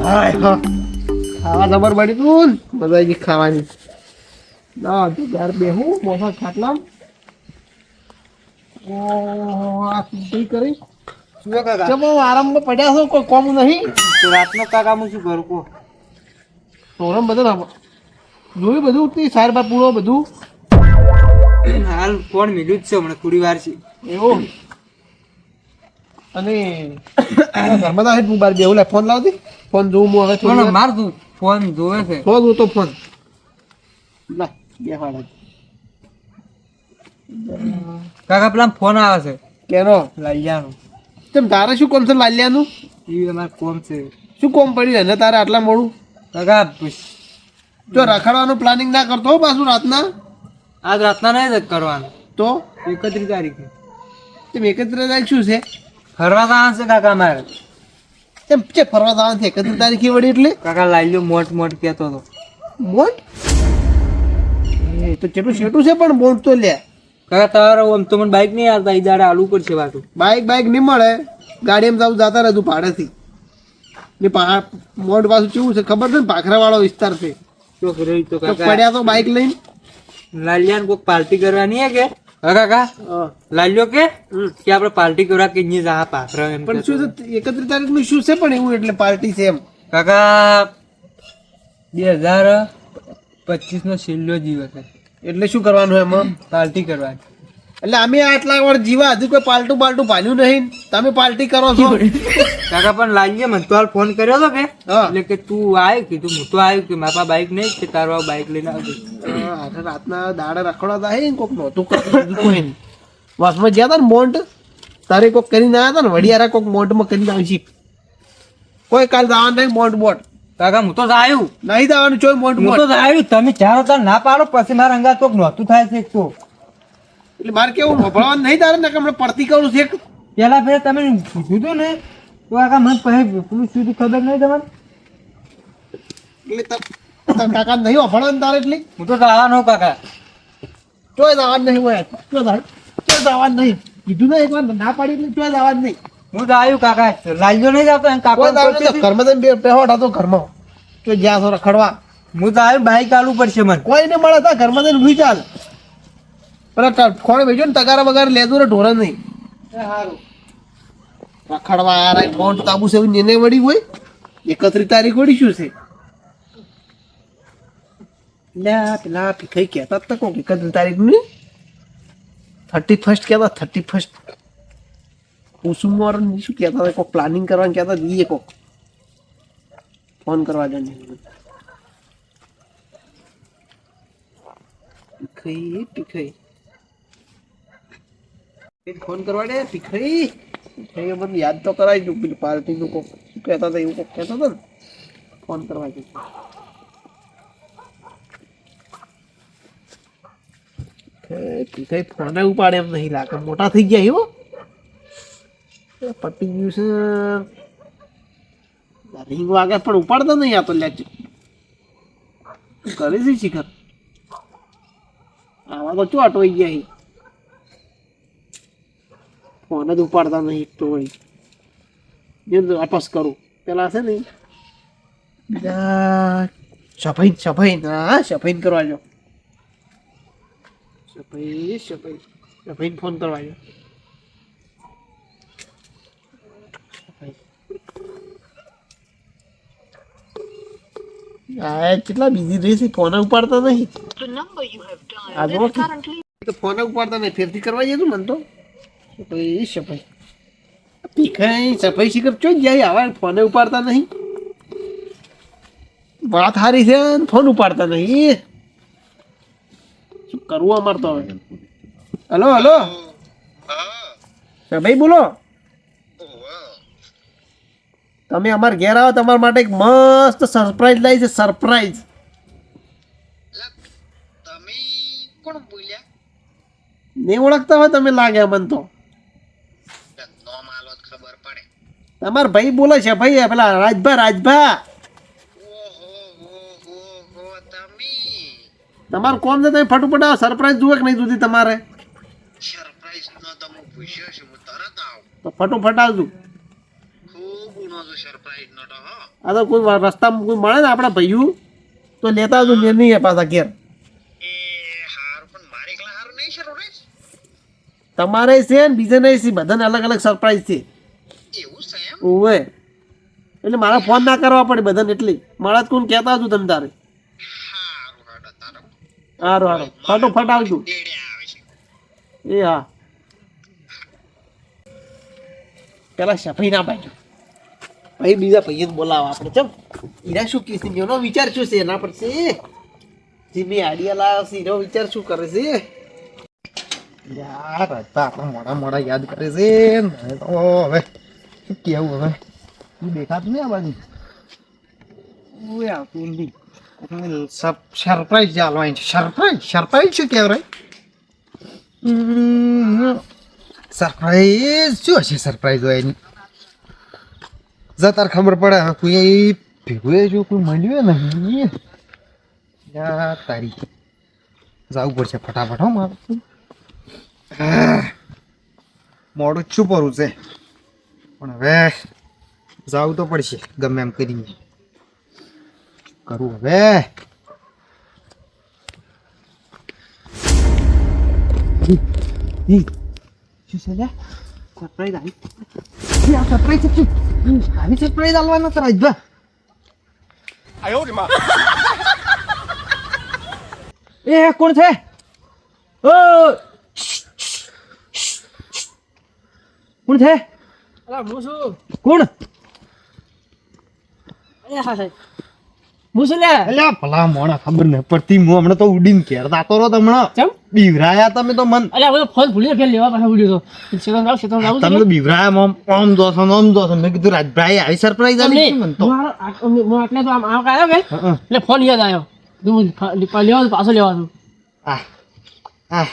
ખાવા જબર પડી તું મજા આવી ગઈ ખાવાની. ના તું ઘર બેહું મોસા ખાટલા કરી ચલો આરામમાં પડ્યા છો કોઈ કોમ નહીં. તો રાતનો કાકા હું શું કરું કો તોરમ બધું જોયું બધું તે સાર બાર પૂરો બધું હાલ ફોન મિલ્યું જ છે હમણાં થોડી વાર છે એવું. અને ઘરમાં તો તું બાર બેહું લે ફોન લાવતી ફોન જોઉં હું હવે ફોન માર તું ફોન જોવે છે ફોન જોતો ફોન લા બે હાડા કાકા પેલા ફોન આવે છે કેનો લાલિયાનો. તેમ તારે શું કોમ છે લાલિયાનું? એ અમારે કોમ છે. શું કોમ પડી ને તારે આટલા મોડું? કાકા જો રખડવાનું પ્લાનિંગ ના કરતો હો પાછું રાતના. આજ રાતના નહીં જ કરવાનું તો 31 તારીખે તેમ 31 તારીખ શું છે? ફરવા જવાનું છે કાકા મારે. તેમ છે ફરવા જવાનું છે 31 તારીખે વળી એટલે કાકા લાલ્યો મોટ મોટ કહેતો હતો. બોટ એ તો કેટલું છેટું છે પણ બોટ તો લે. કાકા તારે આમ તો મને બાઇક નહીં આવતા એ દાડે આલુ પડશે પાછું. બાઇક નહીં મળે ગાડીમાં જવું જતા રહેતું ભાડેથી ને મોટ પાછું કેવું છે ખબર છે ને ભાખરા વાળો વિસ્તાર છે તો કર્યું તો તો કાકા પડ્યા તો બાઇક લઈને લાલિયાને કોઈક પાર્ટી કરવાની હે કે હા કાકા લાલ્યો કે આપણે પાર્ટી કરવા કે નહીં જા પાખરા એમ પણ શું છે 31 તારીખનું શું છે પણ એવું એટલે પાર્ટી છે એમ કાકા 2025 નો છેલ્લો દિવસ છે એટલે શું કરવાનું એમાં પાર્ટી કરવાની. એટલે અમે આટલા વાર જીવા હજુ કોઈ પાલટું ભાલ્યું નહીં તમે પાર્ટી કરો છો. કાકા પણ લાલ્યો મને તો હાલ ફોન કર્યો હતો કે હા. એટલે કે તું આવ્યો કીધું હું તો આવ્યો કે મારા પાસે બાઇક નહીં કે તારો બાઇક લઈને આવજો. આજે રાતના દાડે રખડવા થાય ને કોક નહોતું કરતું કોઈ નહીં. વાસમાં ગયા હતા ને મોન્ટ તારે કોક કરીને આવ્યા હતા ને વડિયારા કોક મોન્ટમાં કરીને આવશે કોઈ કાલ જવાનું નહીં મોન્ટ બોટ કાકા હું તો આવ્યું નહીં જવાનું ચોય મોન્ટ હું બોટ તો આવ્યું તમે ચારો તાર ના પાડો પછી મારા અંગાત કોક નહોતું થાય છે એક તો એટલે મારે કેવું ભણવાનું નહીં તારે ને કે હમણાં પડતી કરું છે પેલા ફેર તમે કીધું હતું ને તો કાકા મને પછી પેલું શું ખબર નહીં તમને એટલે તાર કાકા નહીં ભણવાનું તારે એટલે હું તો જવાનો કાકા ચોય જવાનું નહીં હોય ચોય જવાનું નહીં કીધું ને એકવાર ના પાડી એટલે ચોય જવાનું નહીં. હું તો આવ્યું કાકા લાલ્યો નહીં આવતો એમ કોઈ કાકા જવાનું નહીં. ઘરમાં તમે બેહોટ હતો ઘરમાં તો જ્યાં છો રખડવા હું તો આવ્યું બાઈક ચાલુ પડશે મને કોઈ ને મળે તા ઘરમાં જઈને ભૂઈ ચાલ પેલા ખોણે ભેજો ને તગારા બગાર લેજો ને ઢોરે નહીં સારું રખડવા યાર મોન્ટ તાબુ છે એને વળી હોય 31 તારીખ વળી શું છે પેલા ભીખાઈ કહેતા હતા કોક 31 તારીખ ની 31 કહેતા 31 કુસુમ વાળા શું કહેતા હતા કોક પ્લાનિંગ કરવાનું કહેતા દઈએ કોક ફોન કરવા દે ભીખાઈ ફોન કરવા દે ભીખાઈ બધું યાદ તો કરાવી દઉં પેલી પાર્ટીનું કોક શું કહેતા હતા એવું કોક કહેતા હતા ને ફોન કરવા દે ભીખાઈ ફોને ઉપાડે એમ નહીં લાગે મોટા થઈ ગયા એવો પટી ગયું છે રિંગ વાગે પણ ઉપાડતા નહીં આ તો લે કરે છે શિખર આવા તો ચો અટવાઈ ગયા ફોન જ ઉપાડતા નહીં એક તો વળી જે વાપસ કરું પેલા છે ને બીજા સફાઈ હા સફાઈ કરવા જો સફાઈ ફોન કરવા જો કેટલા બીજી રહી છે ફોન ઉપાડતા નહીં ફોન ઉપાડતા નહીં ફેરથી કરવા જતું મને તો સફાઈ શીખર ચો જાય હવે ફોને ઉપાડતા નહીં વાત સારી છે ફોન ઉપાડતા નહીં શું કરવું અમારે તો હવે હલો ભાઈ બોલો તમે અમારે ઘેર આવો તમારા માટે એક મસ્ત સરપ્રાઈઝ લાવી છે સરપ્રાઈઝ નહીં ઓળખતા હોય તમે લાગે મને તો તમારા ભાઈ બોલે છે ભાઈ પેલા રાજભા તમારું કોમ છે તમે ફટુફટ આવો સરપ્રાઈઝ જુએ કે નહીં જોતી તમારે તો ફટોફટ આવજો આ તો કોઈ રસ્તામાં કોઈ મળે ને આપણા ભાઈઓ તો લેતા આવજો, મેં નહીં પાછા ઘેર. તમારે છે ને બીજા નહીં છે, બધાને અલગ અલગ સરપ્રાઈઝ છે. ઓવે એટલે મારા ફોન ના કરવા પડે બધાને, એટલે મારા જ કોણ કહેતા હતું તમે તારે. સારું સારું ફટોફટ આવજો. એ હા પેલા સફાઈ ના પાડજો, ભાઈ બીજા ભાઈ બોલાવો આપણે. ચમ હીરા શું કે છે, એનો વિચાર શું છે એના પર છે. જે મેં આઈડિયા લાવ્યો છે એનો વિચાર શું કરે છે યાર. આપણા મોડા મોડા યાદ કરે છે ને તો હવે શું કેવું. હવે તું દેખાતું નહીં આ બાજુ. ઓય આવતું નહીં. સરપ્રાઈઝ ચાલવાની છે. સરપ્રાઈઝ શું કહેવાય? સરપ્રાઈઝ શું હશે? સરપ્રાઈઝ હોય એની જતાર ખબર પડે. હવે કોઈ ભેગું જો કોઈ મળ્યું નહીં તારી જવું પડશે ફટાફટ. હો મારું મોડું જ શું પડવું છે, પણ હવે જવું તો પડશે ગમે એમ કરીને. કરું હવે શું છે લે? સરપ્રાઈઝ આવી. આ સરપ્રાઈઝ છે. આવી સરપ્રાઈઝ આલવાનો તો રાજભા. એ કોણ છે? ઓ કોણ છે? અલા હું છું. કોણ? હું છું લે. અલ્યા ભલા મોણા ખબર નહીં પડતી. હું હમણાં તો ઉડીને ઘેર દાતો રહો. હમણાં ચમ બીવરાયા તમે તો મન. અલ્યા હું ફોન ભૂલી ગયો લેવા પાછા ઉડ્યો તો શેતન જાવ તમે તો બીવરાયા આમ જોશો આમ જોશો. મેં કીધું રાજભાઈ આવી સરપ્રાઈઝ આવી મને તો. હું એટલે તો આમ આવ્યો કે એટલે ફોન યાદ આવ્યો. લેવા પાછો લેવાનું. આ આ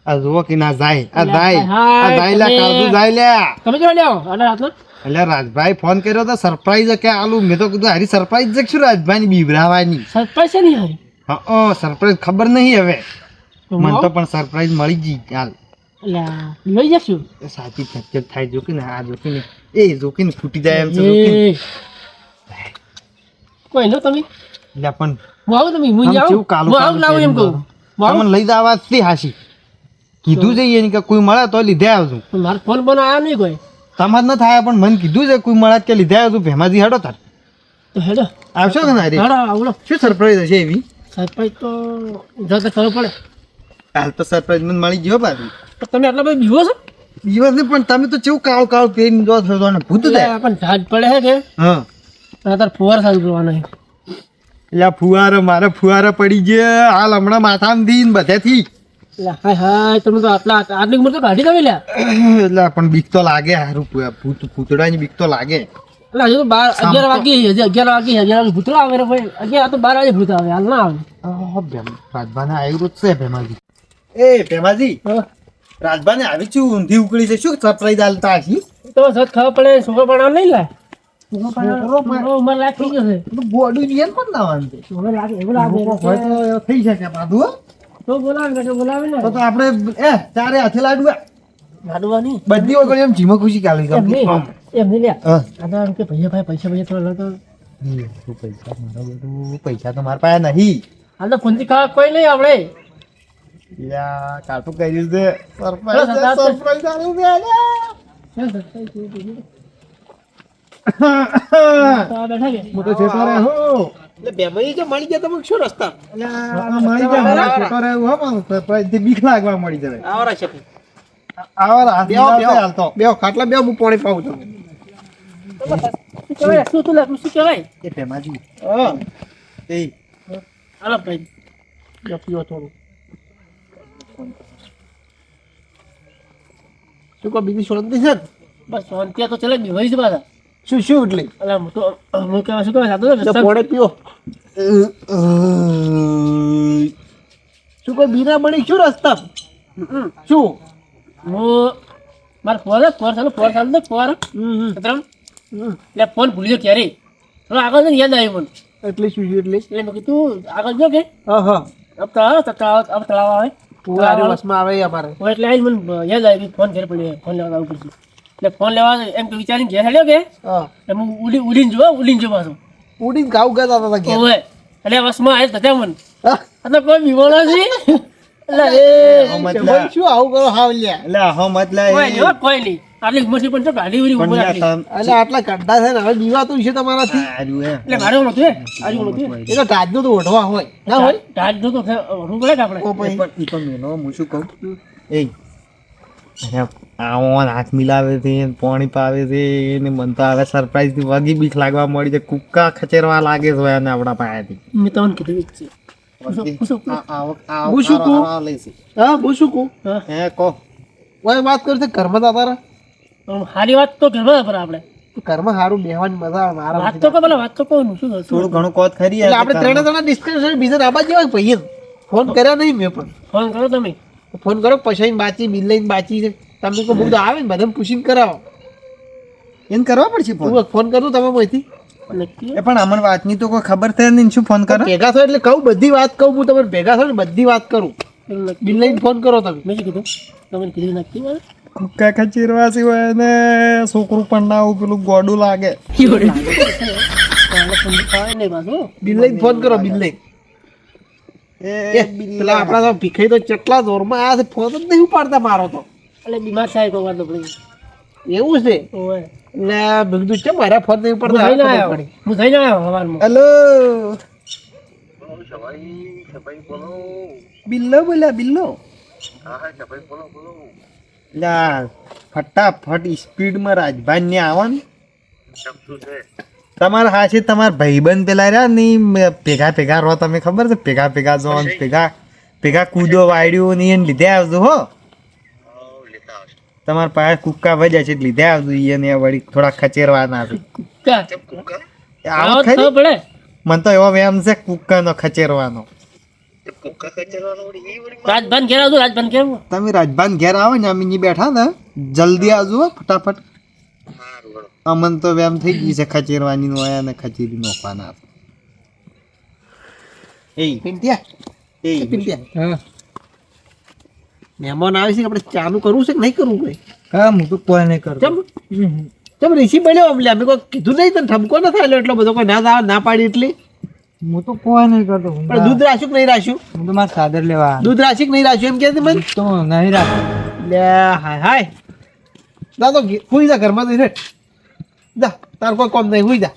આ જુઓ કે ના જાય. આ જાય આ જાય લે કાળું જાય લે. તમે જો લેવો અને રાતનો એટલે રાજભાઈ ફોન કર્યો તો સરપ્રાઈઝ કે આલુ. મેં તો કીધું હારી સરપ્રાઈઝ છે શું રાજભાઈ ની બીવરાવાની. સરપ્રાઈઝ છે નહીં હારી. હા સરપ્રાઈઝ ખબર નહીં હવે. મને તો પણ સરપ્રાઈઝ મળી ગઈ હાલ. અલ્યા લઈ જશું. સાચી ચકચક થાય. જોકે ને આ જોકે ને એ જોકે ને ફૂટી જાય એમ છે. કોઈ નો તમે એટલે પણ હું આવું તમે હું આવું લાવું એમ કહું. તમને લઈ જવા થી હાસી કીધું છે એની કે કોઈ મળે તો લીધે આવજો. મારો ફોન બનો આવ્યો નહીં કોઈ. તમાર ન થાય પણ મને કીધું છે કોઈ મળે કે લીધે આવજો. ભેમાજી હેડો તાર તો હેડો આવશો કે ના? હેડો આવડો. શું સરપ્રાઈઝ હશે એવી? સરપ્રાઈઝ તો જો તો ખબર પડે. હાલ તો સરપ્રાઈઝ મને મળી ગયો પાછું. તો તમે આટલા બધા બીવો છો? દિવસ ને પણ તમે તો કેવું કાળ કાળ પહેરીને જો છો ને ભૂત થાય. પણ ઢાઢ પડે છે કે હા તાર ફુવાર સારું કરવાનો છે. એટલે ફુવારા મારે ફુવારા પડી ગયા હાલ હમણાં માથામાં થી ને બધેથી. હાય હાય તમે તો આટલી ઉંમર તો કાઢી તમે લ્યા. એટલે પણ બીક તો લાગે. હારું ભૂત ભૂતડાની બીક તો લાગે. એટલે હજુ તો 11 વાગે ભૂતળા આવે રે ભાઈ. 11 આ તો 12 વાગે ભૂત આવે. હાલ ના આવે. રાજભાને આવ્યું છે ભેમાજી. એ ભેમાજી રાજભાને આવી છું ઊંધી ઉકળી છે. શું સરપ્રાઈઝ આલતા હશી? તો સત ખબર પડે. છોકરો પણ નહીં લે. ઉંમર લાગ થઈ ગયો છે. બોડી ની એમ પણ લાવવાનું છે. ઉંમર લાગે એવું લાગે હોય તો થઈ શકે પાછું. તો બોલાવે ને તો આપણે ચારે હાથે લાડવા લાડવાની બધી વગર એમ જીમો ખુશી કાલી એમ નહીં લે. હા આ કે ભૈયા ભાઈ પૈસા થોડા તો પૈસા મારો બધું પૈસા તો મારા પાસે નહીં. હાલ તો ફોનથી ખાવા કોઈ નહીં આપણે. યા કાટું કર્યું છે. સરપ્રાઈઝ આલું છે. મોટો છેટો રહે હો. એટલે બેમાઈ જો મળી ગયા તમે શું રસ્તા? મળી ગયા છેટો રહે હો. પણ સરપ્રાઈઝ થી બીક લાગવા મળી જાય. આવરા છે આવરા હાલતો બેઓ ખાટલા બેઓ હું પાણી પાઉં તમને. શું કહેવાય એ ભેમાજી હા એ હાલો ભાઈ પીવો થોડું. શું કહો બીજી શાંતિ છે? બસ શાંતિ તો ચલે જ વહી જ પાછા. શું શું એટલે અલા હું તો હું કહેવા શું કહેવાય પોણે પીઓ. શું કોઈ બીના બની શું રસ્તા? શું હું મારે ફોર ચાલુ ને ફોર એટલે ફોન ભૂલી ગયો ક્યારે. થોડો આગળ છે ને યાદ આવ્યું મને. એટલે શું છે? એટલે મેં કીધું આગળ જો કે હા હા તળાવ આવે બસમાં આવે અમારે. એટલે આવી મને યાદ આવ્યું ફોન ઘરે પડ્યો ફોન લેવા આવવું પડશે. એટલે ફોન લેવા એમ કે વિચારીને ઘેર હેડ્યો કે હા એમ ઉડીને જો પાછું ઉડીને ગાવ ગાતા હતા ઘેર. ઓવે એટલે વસમાં આવે તથા મન હા. આ તો કોઈ બીમાર છે એટલે ભાઈ શું આવું કરો હાવ લ્યા એટલે હો મતલબ કોઈ નહીં હો, કોઈ નહીં આટલી ઉંમરથી પણ તો ગાડી ઉડી ઉંમર આટલી એટલે આટલા કંટા છે ને હવે બીવાતું છે તમારાથી એટલે મારે એવું નતું આજુ નતું એ તો ટાજનું તો ઓઢવા હોય ના હોય ટાટ જો તો હોવું પડે કે આપણે તો પછી હું શું કહું એ આવો હાથ મિલાવે છે પાણી પાવે છે ને મન તો હવે સરપ્રાઈઝ થી વગી બીક લાગવા મળી છે કુક્કા ખચેરવા લાગે છે એને આપણા પાસેથી મેં તમને કીધું જ છે હું શું કહું હા હું શું કહું હા હે કહો ઓય વાત કરશે ઘરમાં તો તારા સારી વાત તો કરવા પર આપણે ઘરમાં સારું બેહવાની મજા આવે મારા વાત તો પેલા વાત તો કહું શું થશે થોડું ઘણું કોત ખરી એટલે આપણે ત્રણે ડિસ્કશન બીજા આબા જેવા ભાઈ ફોન કર્યા નહીં મેં પણ ફોન કરો તમે ફોન કરો પછી બાચી બિલ લઈને બાચી છે તમે કોઈ બધું આવે ને બધાને પૂછીને કરાવો એમ કરવા પડશે ફોન હું ફોન કરું તમે અહીંથી નક્કી એ પણ અમને વાતની તો કોઈ ખબર થાય નહીં શું ફોન કરે ભેગા થયો એટલે કહું બધી વાત કહું હું તમે ભેગા થયો ને બધી વાત કરું બિલ લઈને ફોન કરો તમે મેં શું કીધું તમને કીધું નક્કી મારે કુક્કા ખચેરવા સિવાય ને છોકરું પણ ના આવું પેલું ગોડું લાગે નહીં પાછું બિલ લઈને ફોન કરો બિલ લઈને એ પેલા આપણા તો ભીખાઈ તો કેટલા જોરમાં આયા છે ફોન જ નહીં ઉપાડતા મારો તો એટલે બીમાર થાય કોઈ વાર તો પડી એવું છે ઓવે એટલે મેં કીધું છે મારા ફોન નહીં હું ઉપાડતા થઈને ખબર આવ્યો પડી. હું થઈને આવ્યો હવારમાં હેલો બિલ્લો બોલ્યા બિલ્લો લા ફટાફટ સ્પીડમાં રાજભાઈ ને આવવાનું તમારા હાથે તમારા ભાઈબંધ પેલા રહ્યા ને ઈ ભેગા ભેગા રહો તમે ખબર છે ભેગા ભેગા જો ને ભેગા કૂદો વાળ્યું ને એને લીધે આવજો હો તમારા પાસે કુક્કા વજ્યા છે લીધે આવજો એને વળી થોડા ખચેરવાના છે આવો આવો ખરી તો પડે મને તો એવો વેમ છે કુક્કાનો ખચેરવાનો રાજભાન ઘેર આવજો રાજભાન ઘેર તમે રાજભાન ઘેર આવો ને અમે અહીં બેઠા ને જલ્દી આવજો હો, ફટાફટ અમન તો વેમ થઈ ગઈ છે ખચેરવાની નો અને ખચેરી નોખવાના એ પિંટિયા એ પિંટિયા હા મહેમાન આવે છે કે આપણે ચાલુ કરવું છે કે નહીં કરવું ભાઈ હા હું તો કોઈ નહીં કરતો ચમ ચમ રીસી બન્યો અમલે અમે કોઈ કીધું નહીં તને ઠપકો ન થાય એટલો બધો કોઈ ના પાડી એટલી હું તો કોઈ નહીં કરતો પણ દૂધ રાખ્યું કે નહીં રાખ્યું હું તો મારા સાદર લેવા દૂધ રાખ્યું કે નહીં રાખ્યું એમ કે મને તો નહીં રાખો લે હાય હાય ના તો હુઈ જા ઘરમાં જઈને જા તાર કોઈ કોમ નહીં હુઈ જા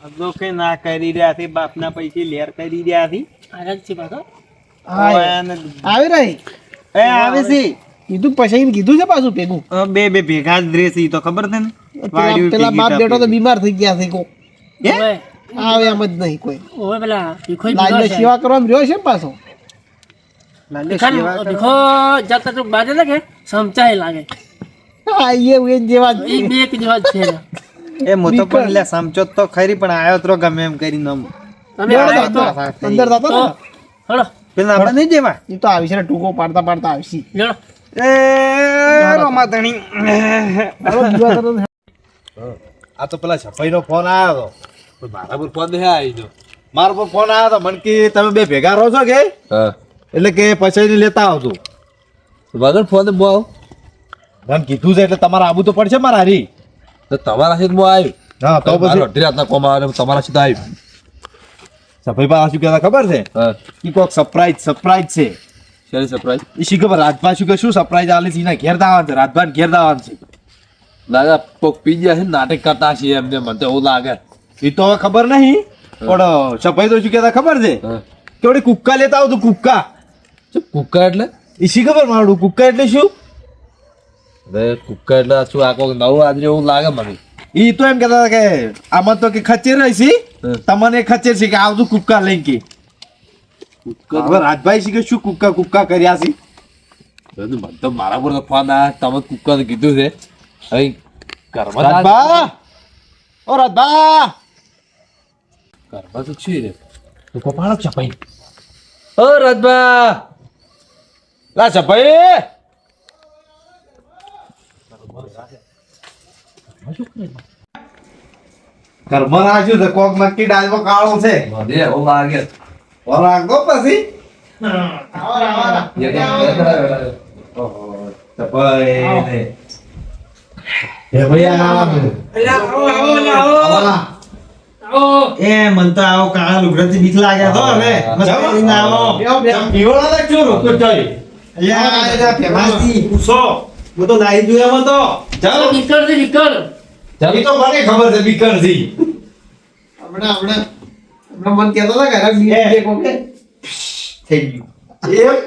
અજો કે ના કરી રહ્યા છે બાપના પૈસે લેર કરી રહ્યા છે આરામ છે પાછો આવી રહી એ આવે છે કીધું પછી કીધું છે પાછું ભેગું બે ભેગા જ રહેશે ઈ તો ખબર છે ને પેલા બાપ બેટો તો બીમાર થઈ ગયા છે કો ઓવે આવે એમ જ નહીં કોઈ ઓવે પેલા ભીખોય લાજનો બીમાર છે સેવા કરવાનું રહ્યો છે ને પાછો ભીખો જતા તો બાજે લાગે સમચાય લાગે હા એ જેવા જ એ છે. બે એક જેવા જ છે ને. એ હું તો પણ લે સમજો તો ખરી પણ આવ્યો તો ગમે એમ કરીને આમ. તમે લેવડો આવો તો તો અંદર જતો તો ને હળો પેલા આપણે નહીં જેવા એ તો આવી છે ને ટૂંકો પાડતા પાડતા આવશે લેડો એ રોમાતણી હાલો, બીજા તરફ આ તો પેલા છપાઈનો ફોન આવ્યો હતો પણ મારા પર ફોન નહીં આવી મારા પર ફોન આવ્યો હતો મને કે તમે બે ભેગા રહો છો કે એટલે કે પછી લેતા આવજો વગર ફોન બહુ મને કીધું છે એટલે તમારે આવવું તો પડશે મારા હારી તો તમારા સીટ માં આવ્યું હા તો પછી અઢી રાતના કોમ આવે તમારા સીટ આવ્યું સફાઈ પાસે શું કહેતા ખબર છે હા કે કોઈક સરપ્રાઈઝ છે શેરી સરપ્રાઈઝ એ શી ખબર રાજભા શું કે શું સરપ્રાઈઝ આલે છે એના ઘેર દાવાનું છે રાજભા ઘેર દાવાનું છે લાગે કોક પી ગયા છે ને નાટક કરતા છે એમને મને તો એવું લાગે એ તો હવે ખબર નહીં પણ સફાઈ તો શું કહેતા ખબર છે હા કે વળી કુક્કા લેતા આવું કુક્કા શું કુક્કા એટલે એ શી ખબર મારું કુક્કા એટલે શું અરે કુક્કા એટલે શું આ કોક નવું આજે એવું લાગે મને ઈ તો એમ કહેતા હતા કે આમાં તો કે ખચેર રહી હમ. તમને ખચેર છે કે આવતું કુક્કા લઈને કે હવે રાજભાઈ છે કે શું કુક્કા કર્યા છે મને તો મારા પર તો ફોન આવ્યા તમે કુક્કા તો કીધું છે હવે ઘરમાં રાજભા ઓ રાજભા ઘરમાં તો છે રે તું કપાળો છપાઈ ઓ રાજબા લા છપાઈ ઘરમાં રાખ્યું છે કોક નક્કી ડાળમાં કાળો છે મને એવું લાગે રાખો પછી એ તો ઓહો છપાઈ એ ભૈયા એ મન તો આવો કાળા લુગડાથી બીક લાગે તો હવે મસ્ત કરીને આવો પીવડા લાગજો રોકો ચાલી અલ્યા ફેમાસથી પૂછો હું તો નાઈ જોયા મતો ચાલો નીકળ છે નીકળ એ તો મને ખબર છે બીકરથી હમણાં મન કહેતો હતા કે અરે બીજે કોક કે થઈ ગયું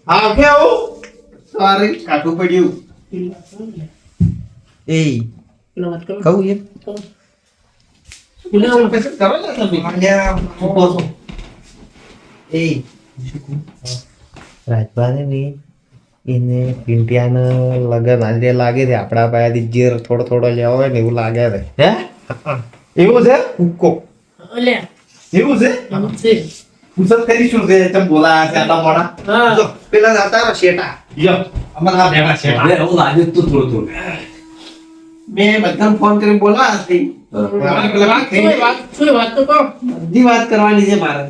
હા કે આવું સોરી કાઠું પડ્યું એ પેલો વાત કરો કહું એમ પેલો પસંદ કરો ને તમે એ રાજભાને ને એને પિંટિયાને લગન આજે લાગે છે આપણા પાસેથી જે થોડો થોડો લેવો હોય ને એવું લાગે છે હે એવું છે હુક્કો લે એવું છે આમ છે પૂછત કરીશું કે તમે બોલા છે આટલા મોડા હા જો પેલા હતા ને શેટા યો અમારા આ ભેગા છે હવે એવું લાગે તો થોડું થોડું મેં બધાને ફોન કરી બોલાવ્યા હતી વાત તો કહો બધી વાત કરવાની છે મારે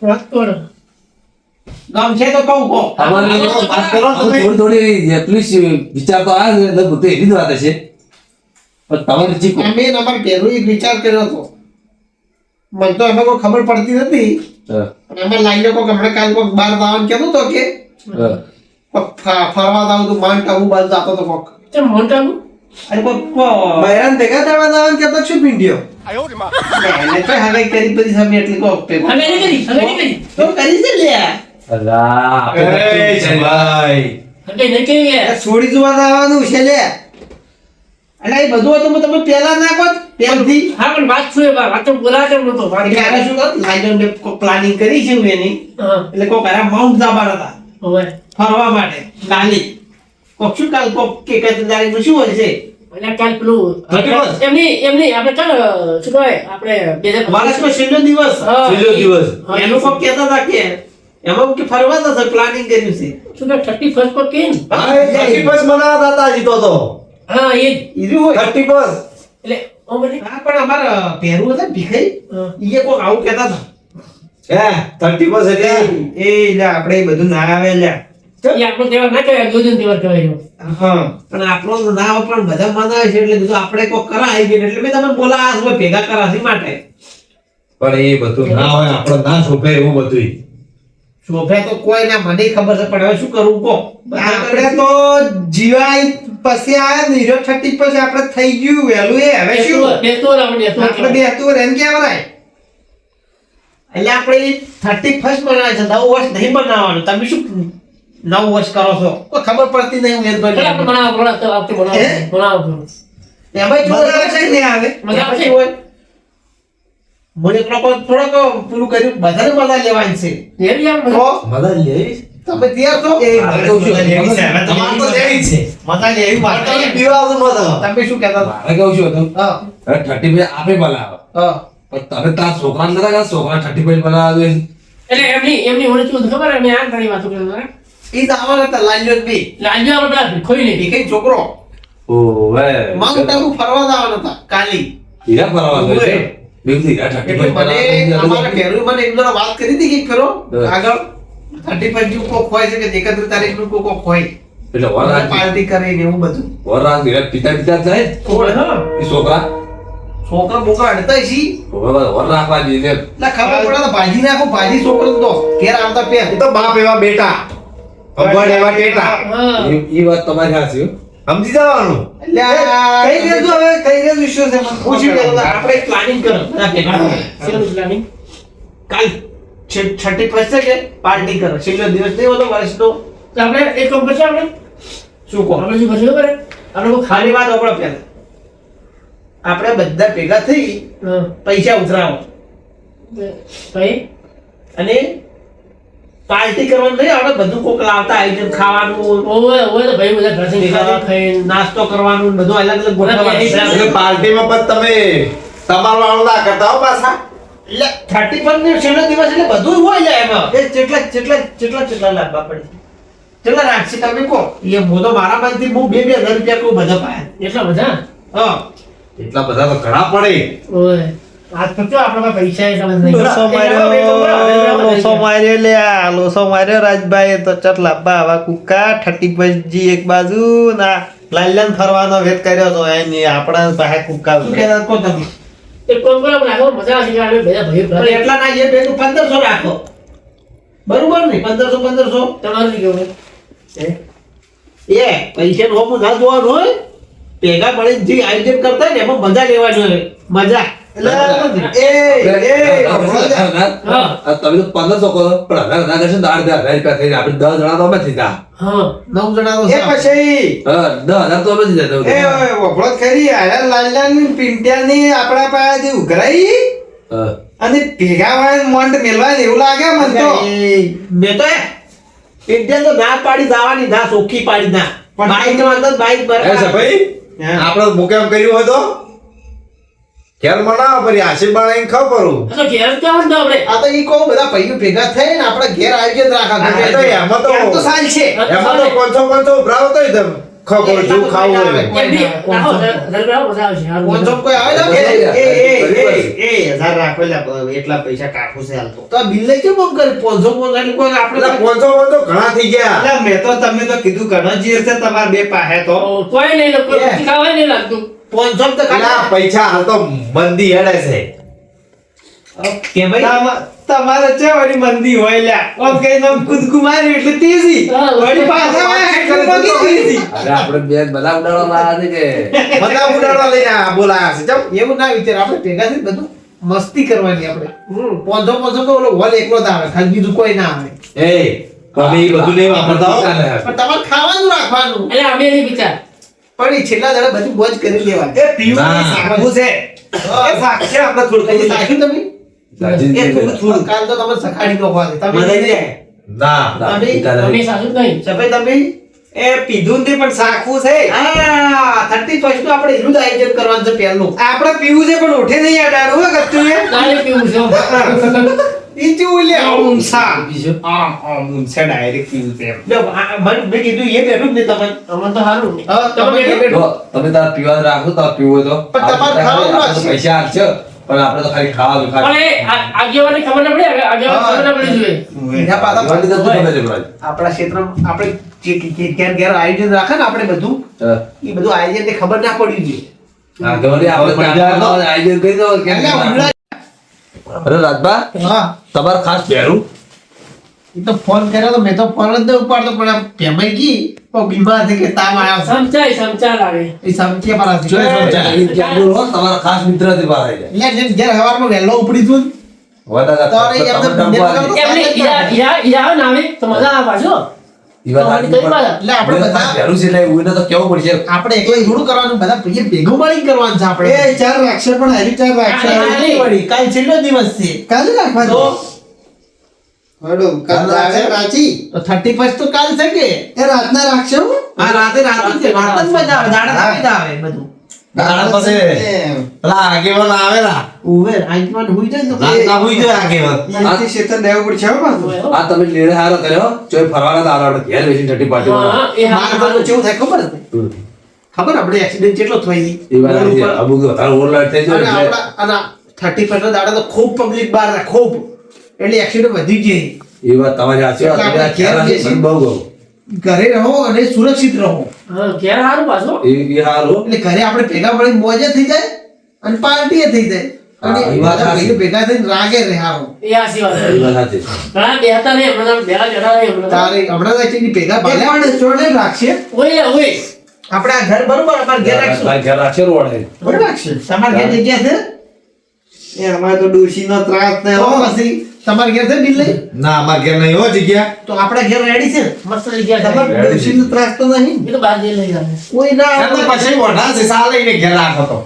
વાત કરો ગામ છે તો કહું કહો તમારે વાત કરો ને તમે. થોડી થોડી એટલી વિચાર તો આવે છે બધું એવી જ વાત હશે પણ તમારે ચીકો અમે નંબર પહેલું એક વિચાર કર્યો હતો મને તો એમાં કોઈ ખબર પડતી નથી પણ એમાં લાગ્યો કોક હમણાં કાલ કોક બાર દાવાનું કહેતો હતો કે કોક ફરવા દાવું તો માંડ આવું બાજુ જાતો તો કોક કેમ મોટા અરે કોક બહેરાન ભેગા થવા દાવાનું કેતો શું પિંડિયો એને તો હવે કરી બધી સમય એટલી કોક હવે નહીં કરી તો કરી છે લ્યા એ ભાઈ હવે નહીં કરી છોડી જોવા દાવાનું છે લે એટલે એ બધું હતું તમે પહેલા ના કહો પહેલથી હા પણ વાત શું વાત તો બોલા કેમ નતો વાત ત્યારે શું કરું લાગ્યો મેં કોક પ્લાનિંગ કરી છે એની હા એટલે કોક અરે માઉન્ટ જવાના હતા હવે ફરવા માટે કાલી કોક શું કાલ કોક કે કઈ તારીખ શું હોય છે એટલે કાલ પેલું 31? એમની આપણે ચાલ શું કહેવાય આપણે વર્ષનો છેલ્લો દિવસ હા. છેલ્લો દિવસ એનું કોક કહેતા હતા કે એમાં કે ફરવા જશે પ્લાનિંગ કર્યું છે શું કે 31 પર કેમ હા એ 31 મનાવતા હતા જીતો તો હા એ જ. ઈરું હોય 31 એટલે ઓ બધી હા પણ અમારા પહેરવું હતા ને ભીખાઈ હા. ઈએ કોક આવું કહેતા હતા હે 31 એટલે એ લે આપણે એ બધું ના આવે લે એ આપણો તહેવાર ના કહેવાય ગોધન તહેવાર કહેવાય હા પણ આપણો તો ના હોય પણ બધા મનાવે છે એટલે કીધું આપણે કોક કરાય ગયું એટલે મેં તમને બોલાવ્યા છે ભેગા કરાશી માટે પણ એ બધું ના હોય આપણે ના શોભે એવું બધું શોભે તો કોઈ ના મને ખબર છે પણ હવે શું કરવું કો આપણે તો જીવાય પછી આયા ને હીરો 30 પછી આપણે થઈ ગયું વહેલું એ હવે શું બેસતો આપણે આપણે બે હતું રેન કેવરાય એટલે આપણે 31 બનાવે છે 9 વર્ષ નહીં બનાવવાનું તમે શું 9 વર્ષ કરો છો કોઈ ખબર પડતી નહીં હું આપણે એમ બનાવો તો આપણે બનાવો એમાં મજા આવશે ને આવે મજા આવશે. મને લોકો થોડોક પેલું કર્યું બધાને મજા લેવાની છે એવી આમ તો મજા લેવી તમે તૈયાર છો એ મારે તો શું લેવી છે, હવે તમારે તો લેવી છે મજા લેવી વાત તમે પીવા તો મજા તમે શું કહેતા હતા મારે કેવું શું હતું હા હવે 35 આપે બનાવો હા પણ તમે તાર છોકરાને નતા કે છોકરા 35 બનાવવા જોઈએ એટલે એમની મને શું ખબર અમે આ ઘણી વાતો કરી હતા ઈ દાવા હતા લાલ્યો બી લાલજો આપણે પેલા ભીખોઈ નહીં ભીખઈ છોકરો ઓવે માઉન્ટ આબુ ફરવા જવાના હતા કાલી હીરા ફરવા ઓવે. જોઈએ બિલકુલ હીરા એટલે 35 મને અમારા ઘેરું મને એક જણા વાત કરી હતી કે ફેરો આગળ 35 જેવું કોક હોય છે કે 31 તારીખનું કોક હોય એટલે વર રાખ પાર્ટી કરે ને એવું બધું વર રાખ હીરા પિતા જાય ઓય હા એ છોકરા છોકરા બોકરા અડતા છી વર રાખવા જોઈએ એટલે ખબર પડે તો ભાજી નાખો ભાજી છોકરો તો ઘેર આવતા પેર એ તો બાપ એવા બેટા ભગવાન એવા ટેટા હા એ વાત તમારી સાચી હો. સમજી જવાનું એટલે કઈ દેજો હવે કઈ દેજો વિશ્વ છે મને પૂછી લેતો હતા, આપણે પ્લાનિંગ કરો શેનું પ્લાનિંગ કાલ 31 છે કે પાર્ટી કરો છેલ્લો દિવસ નહીં હોતો વર્ષનો તો આપણે એક કામ કરશું આપણે શું કહો આપણે શું કરશું ખબર હે? આપણે કોઈ ખાલી વાત આપણે પહેલા આપણે બધા ભેગા થઈ હા પૈસા ઉતરાવો કઈ અને પાર્ટી કરવાનું નહીં આપણે બધું કોક લાવતા આયોજન ખાવાનું ઓય ઓય તો ભાઈ બધા ઘરથી ખાવા ખાઈને નાસ્તો કરવાનું બધું અલગ અલગ ગોઠવવાનું એટલે પાર્ટીમાં પણ તમે તમારો વાળો ના કરતા હો પાછા એટલે 31 ને છેલ્લો દિવસ એટલે બધું હોય લે એમાં એ જેટલા લાવવા પડે ચલો રાખશે તમે કહો એ હું તો મારા મનથી હું 2,000 રૂપિયા કહું બધા પાસે એટલા બધા હા એટલા બધા તો ઘણા પડે ઓય આજ તો જો આપણા પાસે પૈસા એટલા બધા નહીં. લોસો માર્યો લે આ લોસો માર્યો રાજભાઈ તો ચટલા બાવા કુકા 30 જી એક બાજુ ના લાલ્યાને ફરવાનો વેત કર્યો તો એની આપણા પાસે કુકા શું કહેતા કહો તમે એક કામ કરો, આપણે આખો મજા આવશે કે આપણે બધા ભાઈઓ પણ ઘરે. એટલા ના એ ભેગું 1500 રાખો બરોબર ને 1500 તમારું શું કહેવું? એ પૈસા નો ના જોવાનું હોય ભેગા મળીને જે આયોજન કરતા હોય ને એમાં મજા લેવાની હોય મજા આ તમે તો 1500 કહો પણ હજાર કરશે 10,000 રૂપિયા થઈને આપણે 10 જણા તો અમે થઈ જા. હા 9 જણા તો એ પછી હા 10,000 તો અમે થઈ એ જતા. વફળો ખરી આયા લાલ્યાની પિંટ્યાની આપણા પાસેથી ઉઘરાઈ હા. અને ભેગા હોય મોંડ મેલવા એવું લાગે મને તો મેં તો ઇન્ડિયન તો ના પાડી દાવાની ના સોખી પાડી ના પણ બાઈક નો અંદર બાઈક એ બરાબર ભાઈ હા. આપણે મુકેમ કર્યું હોય તો ઘેર મનાવો ફરી આશીર્વાદ આવીને ખબર આ તો ઘેર જ જવાનું ને આપણે. આ તો ઈ કહું બધા ભાઈઓ ભેગા થઈને આપણે ઘેર આયોજન રાખા હા, એ તો એમાં તો- એમ તો સાલ છે એમાં તો 500 ઉભરાવો તોય તમે ખબર જેવું ખાવું હોય એમ બી રાખો, ઘરે રાખો, મજા આવશે. હારું. કોન્સો કોઈ આવે ને એ 1000 રાખો એટલે એટલા પૈસા કાઢું છે હાલ તો તો આ બિલ લઈ કેમ આમ કરે 500 એટલે કોઈ આપણે એટલે 500 ઘણા થઈ ગયા એટલે મેં તો તમે તો કીધું ઘણો જીર છે તમારા બે પાસે તો તો કોઈ નહીં, લોકો પછી ખાવાય નહીં લાગતું. 500 તો એટલે આ ખાલી પૈસા હાલ તો મંદી હેડે છે કે ભાઈ તમારે છે વળી મંદી હોય લ્યા ઓમ કઈ આમ કૂદકું માર્યું એટલે તેજી હા, વળી પાછા વાળા એટલે પગી તેજી અરે આપણે બે બધા ઉડાડવા લાયા છે કે બધા ઉડાડવા લઈને આ બોલાયા છે ચમ એવું ના વિચાર આપણે ભેગા થઈને બધું મસ્તી કરવાની આપણે 500 તો ઓલો હોલ એકલો જ આવે ખાલી બીજું કોઈ ના આવે એ તમે એ બધું નહીં વાપરતા હો. પણ તમારે ખાવાનું રાખવાનું એટલે અમે નહીં વિચાર. પણ એ છેલ્લા દાડે બધું બોજ કરી લેવાનું એ પીવું ના. સાખું છે એ સાક્ષે આપણે થોડું કઈ થોડું નાખ્યું તમે એ થોડું થોડું કાલ તો તમે સખાડી નો ખવાય તમે મને લઈને જાય. ના અમે સાસુ જ નહીં. સફાઈ તમે એ પીધું નથી પણ સાખું છે આ 31 નું આપણે એનું જ આયોજન કરવાનું છે પહેલું આપણે પીવું છે પણ ઉઠે નહીં અડાડવું હો ગતું એ નાની પીવું છે. ઈ જેવું લે ઊંસા આમ ઊંસા ડાયરેક્ટ પીવું છે એમ. લ્યો, મેં કીધું એ બેઠું જ નહીં તમને અમને તો સારું. હા, તમે તમે બેઠું. જો તમે તાર પીવાનું રાખો તો પીવું હોય તો પણ તમારે ખાવાનું આપણે તો રાખશે. પૈસા આપશો પણ આપણે તો ખાલી ખાવાનું પણ એ આગેવાનને ખબર ના પડી, આગેવાનને ખબર ના પડી જોઈએ. બીજા પાછા ખાવાનું નથી ખબર છે ભાઈ. આપણા ક્ષેત્રમાં આપણે જે ઘેર ઘેર આયોજન રાખે ને આપણે બધું હા. એ બધું આયોજન ને ખબર ના પડવી જોઈએ હા, તો વળી આપણે પડી જાય તો? તારનું આયોજન કરી દો કેમ એટલે હમણાં- અરે રાજબા હા તમારે ખાસ પહેરું એ તો ફોન કર્યો તો મેં તો ફોન જ નહીં ઉપાડતો પણ આ પેમાઈ ગઈ તો બીમાર થઈ કે તાવ આવ્યો છે. સમજાય સમજા લાગે. એ સમજ્યા પર આ જો તમારા ખાસ મિત્ર થી બહાર આવી જાય એટલે જેમ ઘેર હવારમાં વહેલો ઉપડી તું વધારે તો એ એમને ટંકો આવી. એમને ઈરા આવે ને આવે તો મજા આવે પાછો. ઈ વાત સાચી, કઈ વાત? એટલે આપણે મને બધા ખાસ પહેરું છે એટલે એવું એને તો કેવું પડશે આપણે એકલા થોડું કરવાનું બધા ભાઈએ ભેગું મળીને કરવાનું છે આપણે એ ચાર રાખશે પણ હરી ચાર રાખશે કાલે. વળી, કાલ છેલ્લો દિવસ છે કાલે રાખવાનું તો હડો કાલ આવે રાચી તો 31 તો કાલ છે કે એ રાતના રાખશે હો હા રાતે રાતે જ છે રાતે જ મજા આવે દાડા તો મજા આવે બધું દાડા પછી પેલા આગેવાન આવેલા ઉવે આંચમાં હુઈ જાય ને તો રાતના હુઈ જાય આગેવાન અહીંથી શેતર લેવું પડશે હો પાછું આ તમે નિર્ણય સારો કર્યો જોઈ ફરવાના તો આપણે ઘેર બેસીને ઠટ્ટી પાર્ટી હા, બનાવો. એ માર હારું. તો કેવું થાય ખબર છે ખબર આપણે એક્સિડન્ટ કેટલો થઈ એ વાત સાચી. અમુક તો વધારે overload થઈ જાય અને એટલે આપણા અને 31 ના દાડા તો ખૂબ પબ્લિક બહાર રહે ખૂબ એટલે એક્સિડન્ટ વધી જાય એ વાત તમારી સાચી. એટલે આપણે તમે આ ઘેર ખ્યાલ રાખી બેસી- મને બહુ ગમ્યું. ઘરે રહો અને સુરક્ષિત રહો હા, ઘેર હારું પાછો. એ સારું. એટલે ઘરે આપણે ભેગા મળીને મોજે થઈ જાય અને પાર્ટી થઈ જાય અને હા, એ વાત બધા સાચી. ભાઈઓ ભેગા થઈને રાગે રહે હારો એ હાચી વાત. એ વાત સાચી. ઘણા બેહતા નહીં, હમણાં ભેગા બેઠા નહીં હમણાં. તારે હમણાં તો actually ભેગા એ ભલે પણ ચોડે રાખશે ઓય લે, ઓય. આપણે આ ઘર બરોબર અમારે ઘેર રાખશું તારા ઘેર રાખશે ને વળે. બરાબર રાખશે તમારે ઘેર જગ્યા છે એ અમારે તો ડોશીનો ત્રાસ ને તો હો પછી તમારે ઘેર છે બિલ લઈ ના અમારે ઘેર નહીં હો જગ્યા તો આપણે ઘેર રેડી છે ને? મસ્ત જગ્યા છે. તમારે ડોશીનો ત્રાસ તો નહીં એ તો બહાર જઈ લઈ જાય. કોઈ ના એમ તો પછી વઢા છે સાલે એને ઘેર રાખો તો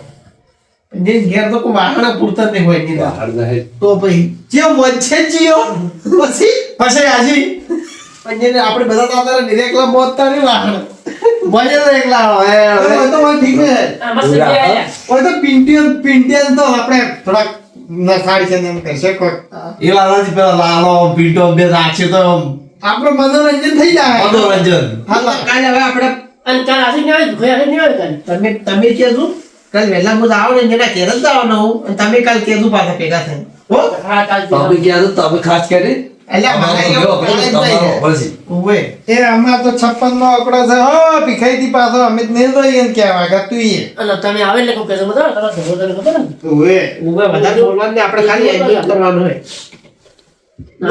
જે ઘેર તો કોઈ વાહણા પૂરતા જ નહીં હોય એની અંદર. બહાર જાય. તો પછી જે વચ્ચે જીઓ પછી પછી હાજી પણ જેને આપણે બધા તો અત્યારે નિરેકલા મોતતા નહીં વાહણ મજે તો એકલા હોય હવે તો હોય ઠીક છે આ મસ્ત જગ્યા આયા. હવે તો પિંટિયન તો આપણે થોડાક નખાડી છે ને એમ કહેશે કોઈ એ લાલાજી પેલા લાલો પીટો બે રાખશે તો આપણું મનોરંજન થઈ જાય મનોરંજન હા કાલે હવે આપણે અને કાલ આશી નહીં આવે, ઘરે આશી નહીં આવે કાલે. તમે કહેજો કાલ વહેલા હું આવો ને જેના ઘેર જ આવવાનો હું અને તમે કાલ કહેજો પાછા ભેગા થઈને હો હા, કાલ તમે ક્યાં છો? તમે ખાસ કરી અલ્યા મારે કેવું કાલે જ જાય છે. ઓવે. એ અમાર તો 56 નો આંકડો છે હો ભીખાઈથી પાછો અમે જ નહીં દઈએ ને કહેવા કે તું એ અને તમે આવે એટલે કોઈ કહેતો બધા તમારે ધંધો તને ખબર ને ઓવે ઓવે વધારે બોલવાનું નહીં, આપણે ખાલી એન્જોય કરવાનું હોય.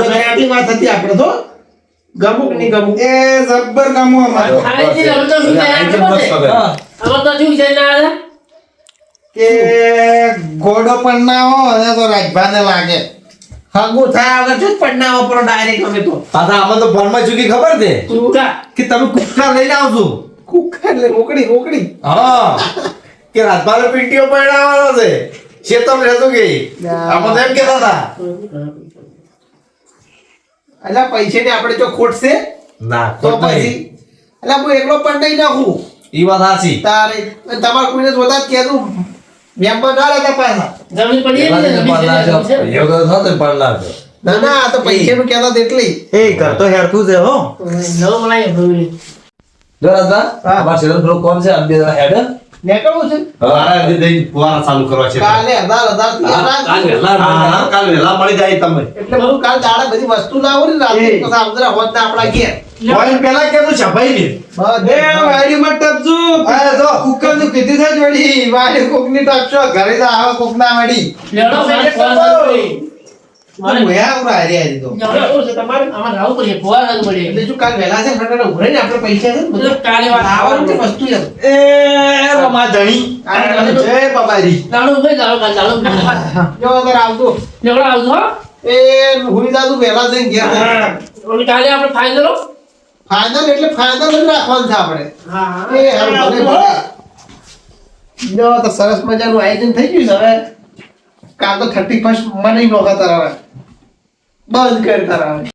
ઓવે, આટલી વાત હતી આપણે તો ગમુક નહીં ગમુક. એ જબ્બર કામો અમાર ખાલી થી અમે તો શું કહે ખબર છે અમે તો શું છે ના આવ્યા કે ગોડો પણ ના હો અને તો રાજભાને લાગે હગું થયા વગર શું જ પડનાવો પડો ડાયરેક્ટ અમે તો. પાછા આમાં તો ફોનમાં ચૂકી ખબર છે તું કે તમે કુકર લઈને આવજો. કુકર એટલે રોકડી રોકડી. હા કે રાજભાને પીટીઓ પહેરાવવાનો છે શેતમ રહેતો કે આમાં તો એમ કહેતા હતા. અલ્યા પૈસાની આપણે જો ખોટ છે ના તો ખોટ પછી નહીં. અલ્યા હું એકલો પણ નહીં નાખું ઈ વાત સાચી. તારે અને તમારે કોઈને જોતા જ કહેતું મેમ્બર ના રહેતા પાછા. જમીન પડી એવા ને તો પણ ના જો. યોગા થતો ને પણ ના જો. ના ના આ તો પૈસાનું કહેતા હતા એટલે એ ઘર તો હેરતું છે હો નવો બનાવી ભૂલી જો રાજભા, હા. અમારા શેરન થોડું કોમ છે, આમ બે જણા હેડ. નીકળવું છે મારા હજી દઈ ફુવારા ચાલુ કરવા છે. કાલે 1000 થી હા, કાલ વહેલા હા, કાલ વહેલા મળી જાય તમે. એટલે હું કાલ દાડા બધી વસ્તુ લાવો ને રાતે એ. પછી આવજરા હોત ના આપણા ઘેર કોઈ પહેલા કીધું છપાઈ ને. એ વાડી માં ટપજુ હા, જો. કુકર નું કીધું છે જ વળી વાડી કોક ની ટપશો ઘરે તો આવે કોક ના વળી લેડો મેં ફોન કરી મારે મોયા ઉરા હારી હારી તો જવાનું છે તમારે અમારે રાવું પડીએ ફોન કરવું પડે એટલે જો કાલ વહેલા છે ફટાફટ ઉભરે ને આપણે પૈસા છે ને બધું એટલે કાલે વાત લાવવાનું છે વસ્તુ છે એ રમા ધણી જય બાબારી દાડો ઉભે દાડો કાલ દાડો જો અગર આવતો લેડો આવજો હો એ હુઈ દાદુ વહેલા જઈને ઘેર ઓલી કાલે આપણે ફાઇનલ ફાઇનલ એટલે ફાઇનલ જ રાખવાનું છે આપણે હા એ હારું ભલે ભલે જો તો સરસ મજાનું આયોજન થઈ ગયું છે હવે કાલ તો 31 મને નોખા તરાવે બંધ કરી તરાવે